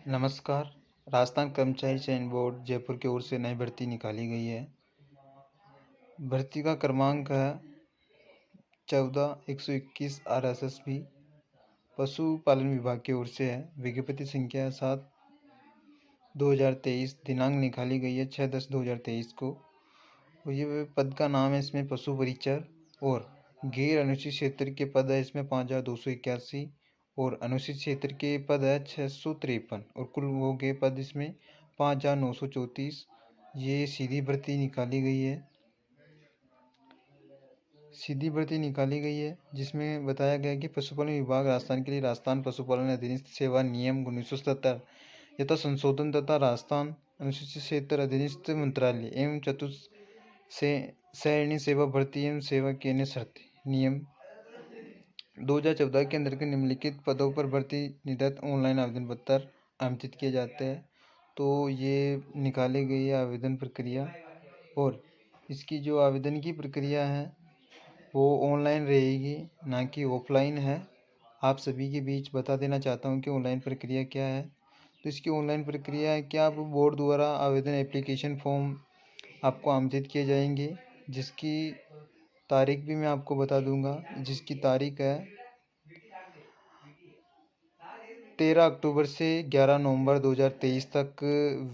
नमस्कार। राजस्थान कर्मचारी चयन बोर्ड जयपुर की ओर से नई भर्ती निकाली गई है। भर्ती का क्रमांक है 14-121 RSSB। पशुपालन विभाग की ओर से है। विज्ञप्ति संख्या 7/2023। दिनांक निकाली गई है 6/10/2023 को। और ये पद का नाम है इसमें पशु परिचर। और गैर अनुसूचित क्षेत्र के पद है इसमें 5281। और अनुसूचित क्षेत्र के पद है 653। और कुल हो गए पद इसमें 5934। ये सीधी भर्ती निकाली गई है। जिसमें बताया गया कि पशुपालन विभाग राजस्थान के लिए राजस्थान पशुपालन अधिनियम सेवा नियम 1977 यथा संशोधन तथा राजस्थान अनुसूचित क्षेत्र अधिनियम मंत्रालय एवं चतुश्रेणी सेवा भर्ती एवं सेवा की अन्य शर्तें नियम 2014 के अंतर्गत निम्नलिखित पदों पर भर्ती निर्धारित ऑनलाइन आवेदन पत्र आमंत्रित किए जाते हैं। तो ये निकाली गई है आवेदन प्रक्रिया। और इसकी जो आवेदन की प्रक्रिया है वो ऑनलाइन रहेगी, ना कि ऑफलाइन है। आप सभी के बीच बता देना चाहता हूँ कि ऑनलाइन प्रक्रिया क्या है। तो इसकी ऑनलाइन प्रक्रिया है कि आप बोर्ड द्वारा आवेदन एप्लीकेशन फॉर्म आपको आमंत्रित किए जाएंगे, जिसकी तारीख भी मैं आपको बता दूंगा। जिसकी तारीख है 13 अक्टूबर से 11 नवंबर 2023 तक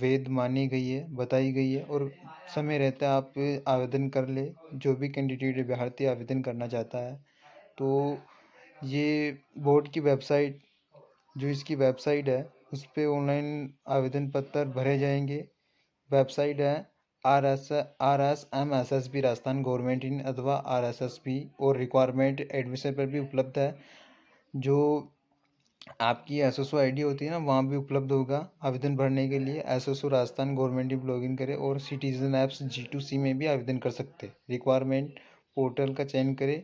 वैध मानी गई है, बताई गई है। और समय रहता है आप आवेदन कर ले, जो भी कैंडिडेट अभ्यर्थी आवेदन करना चाहता है। तो ये बोर्ड की वेबसाइट, जो इसकी वेबसाइट है उस पर ऑनलाइन आवेदन पत्र भरे जाएंगे। वेबसाइट है RSMSSB राजस्थान गवर्नमेंट इन अथवा RSSB। और रिक्वायरमेंट एडमिशन पर भी उपलब्ध है। जो आपकी SSO ID होती है ना, वहाँ भी उपलब्ध होगा आवेदन भरने के लिए। SSO राजस्थान गवर्नमेंट भी लॉगिन करें और सिटीजन ऐप्स G2C में भी आवेदन कर सकते हैं। रिक्वायरमेंट पोर्टल का चयन करें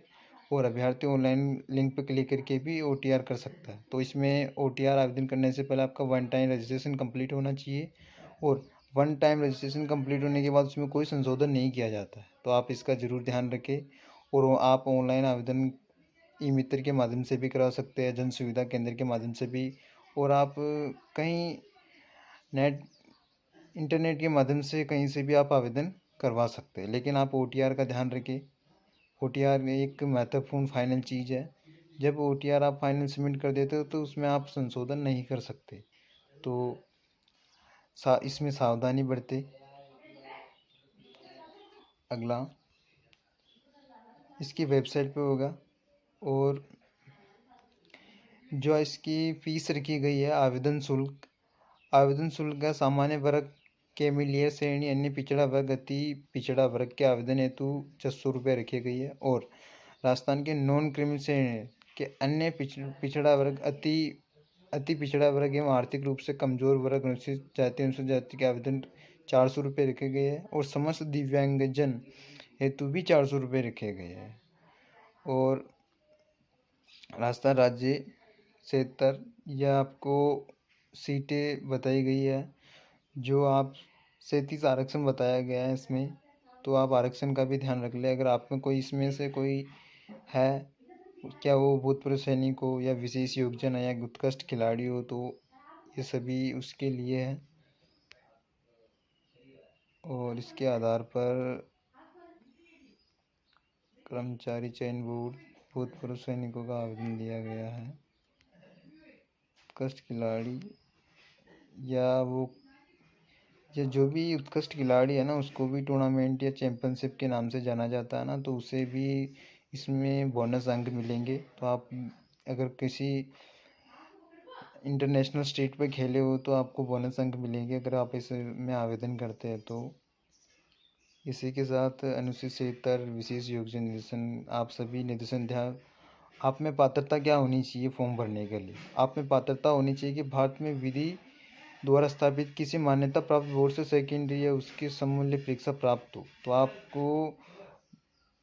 और अभ्यर्थी ऑनलाइन लिंक पर क्लिक करके भी OTR कर सकता है। तो इसमें OTR आवेदन करने से पहले आपका 1 टाइम रजिस्ट्रेशन कंप्लीट होना चाहिए। और 1 टाइम रजिस्ट्रेशन कंप्लीट होने के बाद उसमें कोई संशोधन नहीं किया जाता है। तो आप इसका ज़रूर ध्यान रखें। और आप ऑनलाइन आवेदन ई मित्र के माध्यम से भी करा सकते हैं, जन सुविधा केंद्र के माध्यम से भी। और आप कहीं नेट इंटरनेट के माध्यम से कहीं से भी आप आवेदन करवा सकते हैं। लेकिन आप OTR का ध्यान रखें। OTR एक महत्वपूर्ण फाइनल चीज़ है। जब OTR आप फाइनल सबमिट कर देते हो तो उसमें आप संशोधन नहीं कर सकते। तो इसमें सावधानी बरतें। अगला इसकी वेबसाइट पे होगा। और जो इसकी फीस रखी गई है, आवेदन शुल्क है सामान्य वर्ग के मिलियर श्रेणी अन्य पिछड़ा वर्ग अति पिछड़ा वर्ग के आवेदन हेतु 600 रुपये रखी गई है। और राजस्थान के नॉन क्रिमिनल श्रेणी के अन्य पिछड़ा वर्ग अति पिछड़ा वर्ग एवं आर्थिक रूप से कमजोर वर्ग अनुसूचित जाति के आवेदन 400 रुपये रखे गए हैं। और समस्त दिव्यांगजन हेतु भी 400 रुपये रखे गए हैं। और राजस्थान राज्य क्षेत्र यह आपको सीटें बताई गई है। जो आप 37 आरक्षण बताया गया है इसमें। तो आप आरक्षण का भी ध्यान रख लें। अगर आप में कोई इसमें से कोई है, क्या वो भूतपूर्व सैनिक हो या विशेष योगदान है या उत्कृष्ट खिलाड़ी हो, तो ये सभी उसके लिए है। और इसके आधार पर कर्मचारी चयन बोर्ड भूतपूर्व सैनिकों का आवेदन लिया गया है। उत्कृष्ट खिलाड़ी या जो भी उत्कृष्ट खिलाड़ी है ना, उसको भी टूर्नामेंट या चैंपियनशिप के नाम से जाना जाता है ना, तो उसे भी इसमें बोनस अंक मिलेंगे। तो आप अगर किसी इंटरनेशनल स्टेट पे खेले हो तो आपको बोनस अंक मिलेंगे अगर आप इसमें आवेदन करते हैं। तो इसी के साथ अनुसूचित क्षेत्र विशेष योग्यता निर्देशन, आप सभी निर्देशन ध्यान। आप में पात्रता क्या होनी चाहिए फॉर्म भरने के लिए? आप में पात्रता होनी चाहिए कि भारत में विधि द्वारा स्थापित किसी मान्यता प्राप्त बोर्ड से सेकेंडरी या उसकी सममूल्य परीक्षा प्राप्त हो। तो आपको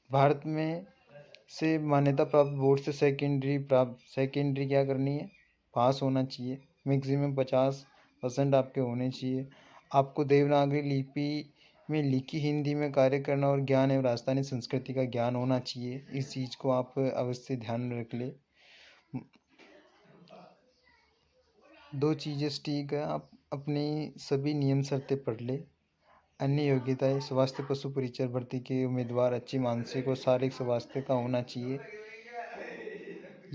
भारत में से मान्यता प्राप्त बोर्ड से सेकेंडरी क्या करनी है? पास होना चाहिए। मैक्सिमम 50% आपके होने चाहिए। आपको देवनागरी लिपि में लिखी हिंदी में कार्य करना और ज्ञान एवं राजस्थानी संस्कृति का ज्ञान होना चाहिए। इस चीज़ को आप अवश्य ध्यान रख ले। 2 चीज़ें ठीक है, आप अपनी सभी नियम शर्तें पढ़ लें। अन्य योग्यताएं: स्वास्थ्य पशु परिचर भर्ती के उम्मीदवार अच्छी मानसिक और शारीरिक स्वास्थ्य का होना चाहिए।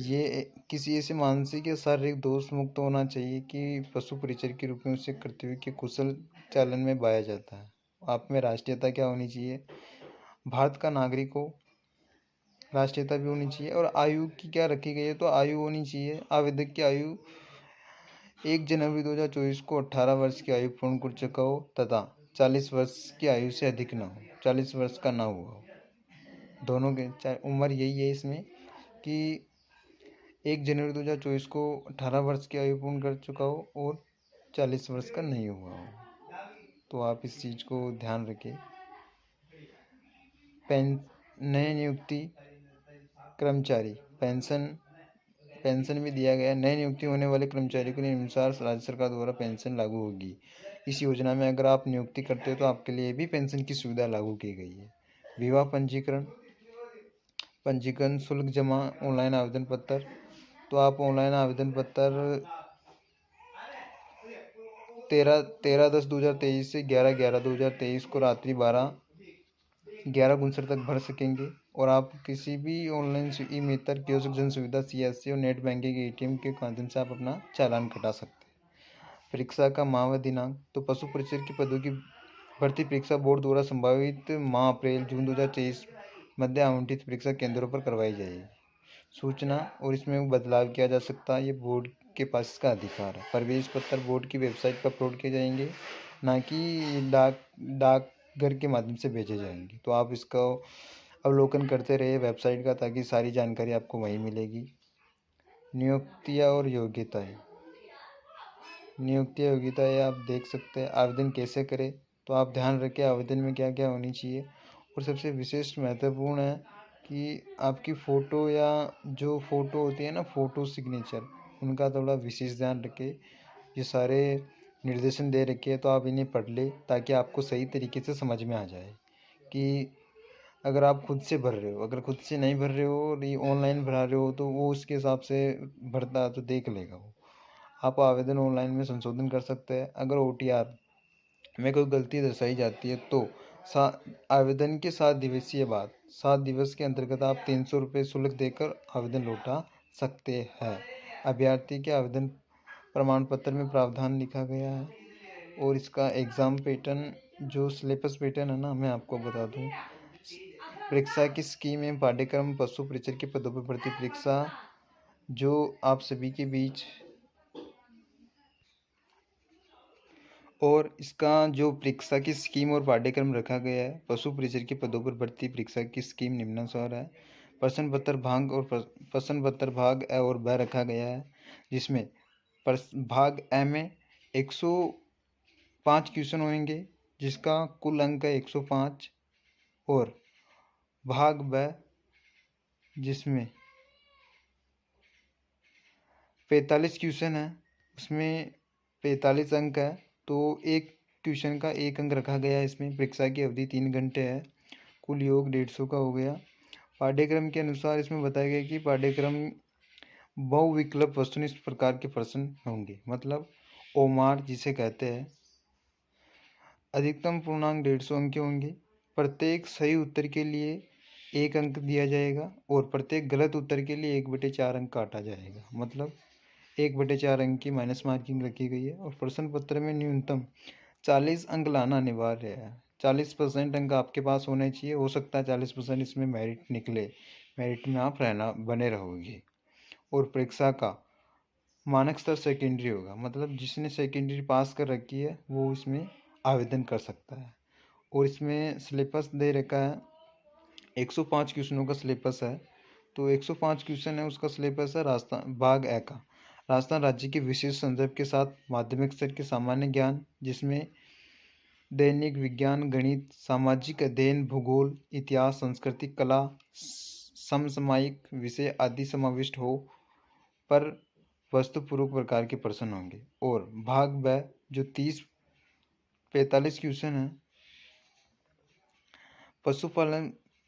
ये किसी ऐसे मानसिक या शारीरिक दोष मुक्त होना चाहिए कि पशु परिचर के रूप में उसे कर्तव्य के कुशल चालन में पाया जाता है। आप में राष्ट्रीयता क्या होनी चाहिए? भारत का नागरिक हो, राष्ट्रीयता भी होनी चाहिए। और आयु की क्या रखी गई है? तो आयु होनी चाहिए, आवेदक की आयु 1 जनवरी 2024 को 18 वर्ष की आयु पूर्ण कर चुका हो तथा 40 वर्ष की आयु से अधिक न हो, 40 वर्ष का ना हुआ हो। दोनों के उम्र यही है इसमें कि 1 जनवरी 2024 को 18 वर्ष की आयु पूर्ण कर चुका हो और 40 वर्ष का नहीं हुआ हो। तो आप इस चीज़ को ध्यान रखें। नए नियुक्ति कर्मचारी पेंशन भी दिया गया है। नए नियुक्ति होने वाले कर्मचारियों के लिए निम्नानुसार राज्य सरकार द्वारा पेंशन लागू होगी। इस योजना में अगर आप नियुक्ति करते हो तो आपके लिए भी पेंशन की सुविधा लागू की गई है। विवाह पंजीकरण शुल्क जमा, ऑनलाइन आवेदन पत्र। तो आप ऑनलाइन आवेदन पत्र 13/10/2023 से 11/11/2023 को रात्रि 11:59 तक भर सकेंगे। और आप किसी भी ऑनलाइन ई मित्र, कियोस्क, जन सुविधा, CSC और नेट बैंकिंग ATM के माध्यम से आप अपना चालान कटा सकते हैं। परीक्षा का माह व दिनांक। तो पशु परिचर की पदों की भर्ती परीक्षा बोर्ड द्वारा संभावित माह अप्रैल-जून 2023 मध्य आवंटित परीक्षा केंद्रों पर करवाई जाएगी। सूचना और इसमें बदलाव किया जा सकता है, ये बोर्ड के पास इसका अधिकार है। प्रवेश पत्र बोर्ड की वेबसाइट पर अपलोड किए जाएंगे, ना कि डाकघर के माध्यम से भेजे जाएंगे। तो आप इसका अवलोकन करते रहिए वेबसाइट का, ताकि सारी जानकारी आपको वहीं मिलेगी। नियुक्तियाँ और योग्यताएँ आप देख सकते हैं। आवेदन कैसे करें? तो आप ध्यान रखें आवेदन में क्या क्या होनी चाहिए। और सबसे विशेष महत्वपूर्ण है कि आपकी फ़ोटो या जो फ़ोटो होती है ना, फ़ोटो सिग्नेचर, उनका थोड़ा विशेष ध्यान रखें। ये सारे निर्देशन दे रखे हैं, तो आप इन्हें पढ़ लें ताकि आपको सही तरीके से समझ में आ जाए कि अगर आप खुद से भर रहे हो, अगर खुद से नहीं भर रहे हो और ये ऑनलाइन भरा रहे हो, तो वो उसके हिसाब से भरता तो देख लेगा वो। आप आवेदन ऑनलाइन में संशोधन कर सकते हैं। अगर OTR में कोई गलती दर्शाई जाती है तो आवेदन के 7 दिवस के अंतर्गत आप 300 रुपये शुल्क देकर आवेदन लौटा सकते हैं। अभ्यर्थी के आवेदन प्रमाण पत्र में प्रावधान लिखा गया है। और इसका एग्ज़ाम पैटर्न, जो सिलेबस पैटर्न है ना, मैं आपको बता दूं। परीक्षा की स्कीम एवं पाठ्यक्रम: पशु परिचर के पदों पर भर्ती परीक्षा जो आप सभी के बीच, और इसका जो परीक्षा की स्कीम और पाठ्यक्रम रखा गया है, पशु परिचर के पदों पर भर्ती परीक्षा की स्कीम निम्नानुसार है। प्रश्न पत्र भाग A और B रखा गया है, जिसमें भाग A में 105 क्वेश्चन होंगे, जिसका कुल अंक है 105। और भाग B जिसमें 45 क्वेश्चन है, उसमें 45 अंक है। तो एक क्वेश्चन का 1 अंक रखा गया है। इसमें परीक्षा की अवधि 3 घंटे है। कुल योग 150 का हो गया। पाठ्यक्रम के अनुसार इसमें बताया गया कि पाठ्यक्रम बहुविकल्प वस्तुनिष्ठ प्रकार के प्रश्न होंगे, मतलब OMR जिसे कहते हैं। अधिकतम पूर्णांक 150 अंक के होंगे। प्रत्येक सही उत्तर के लिए 1 अंक दिया जाएगा और प्रत्येक गलत उत्तर के लिए 1/4 अंक काटा जाएगा, मतलब 1/4 अंक की माइनस मार्किंग रखी गई है। और प्रश्न पत्र में न्यूनतम 40 अंक लाना अनिवार्य है। 40% अंक आपके पास होने चाहिए। हो सकता है 40% इसमें मेरिट निकले, मेरिट में आप बने रहोगे। और परीक्षा का मानक स्तर सेकेंडरी होगा, मतलब जिसने सेकेंडरी पास कर रखी है वो इसमें आवेदन कर सकता है। और इसमें सिलेबस दे रखा है, 105 क्वेश्चनों का सिलेबस है। तो 105 क्वेश्चन है, उसका सिलेबस है राजस्थान भाग A का। राजस्थान राज्य के विशेष संदर्भ के साथ माध्यमिक स्तर के सामान्य ज्ञान, जिसमें दैनिक विज्ञान, गणित, सामाजिक अध्ययन, भूगोल, इतिहास, संस्कृति, कला, समसामयिक विषय आदि समाविष्ट हो पर वस्तुपूर्वक प्रकार के प्रश्न होंगे। और भाग B जो 45 क्वेश्चन है,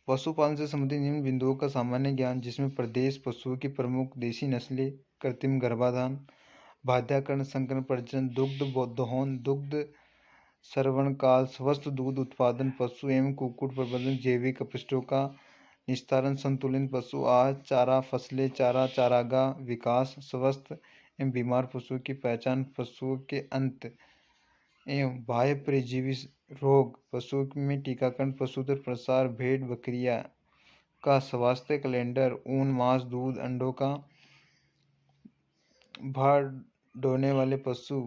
पशुपालन से संबंधित निम्न बिंदुओं का सामान्य ज्ञान, जिसमें प्रदेश, पशुओं की प्रमुख देसी नस्लें, कृत्रिम गर्भाधान, बाध्याकरण, संकरण, प्रजनन, दुग्ध दोहन, दुग्ध श्रवण काल, स्वस्थ दूध उत्पादन, पशु एवं कुक्कुट प्रबंधन, जैविक अपशिष्टों का निस्तारण, संतुलित पशु आहार, चारा फसलें, चारा चारागाह विकास, स्वस्थ एवं बीमार पशुओं की पहचान, पशुओं के अंत एवं बाह्य परजीवी रोग, पशुओं में टीकाकरण, पशुधन प्रसार, भेड़ बकरियां का स्वास्थ्य कैलेंडर, ऊन मांस दूध अंडों का भार ढोने वाले पशु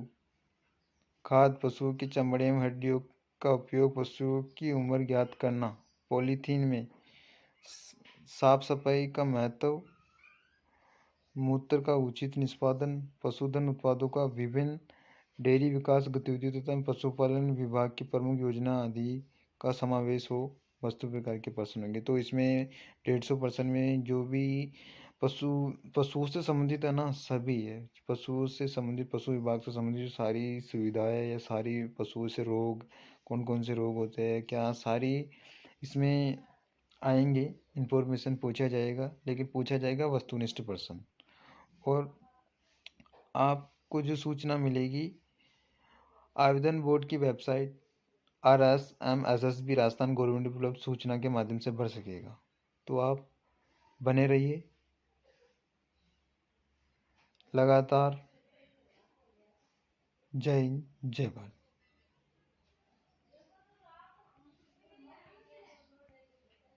खाद्य, पशुओं की चमड़े एवं हड्डियों का उपयोग, पशुओं की उम्र ज्ञात करना, पॉलीथीन में साफ सफाई का महत्व, मूत्र का उचित निष्पादन, पशुधन उत्पादों का विभिन्न डेयरी विकास गतिविधियों तथा पशुपालन विभाग की प्रमुख योजना आदि का समावेश हो। वस्तु प्रकार के प्रश्न होंगे तो इसमें 150% में जो भी पशुओं से संबंधित है ना, सभी है। पशुओं से संबंधित, पशु विभाग से संबंधित जो सारी सुविधाएं या सारी पशुओं से रोग, कौन कौन से रोग होते हैं, क्या सारी इसमें आएंगे। इंफॉर्मेशन पूछा जाएगा, लेकिन पूछा जाएगा वस्तुनिष्ठ प्रश्न। और आपको जो सूचना मिलेगी आवेदन बोर्ड की वेबसाइट RSMSSB राजस्थान गवर्नमेंट उपलब्ध सूचना के माध्यम से भर सकेगा। तो आप बने रहिए लगातार। जय हिंद, जय भारत।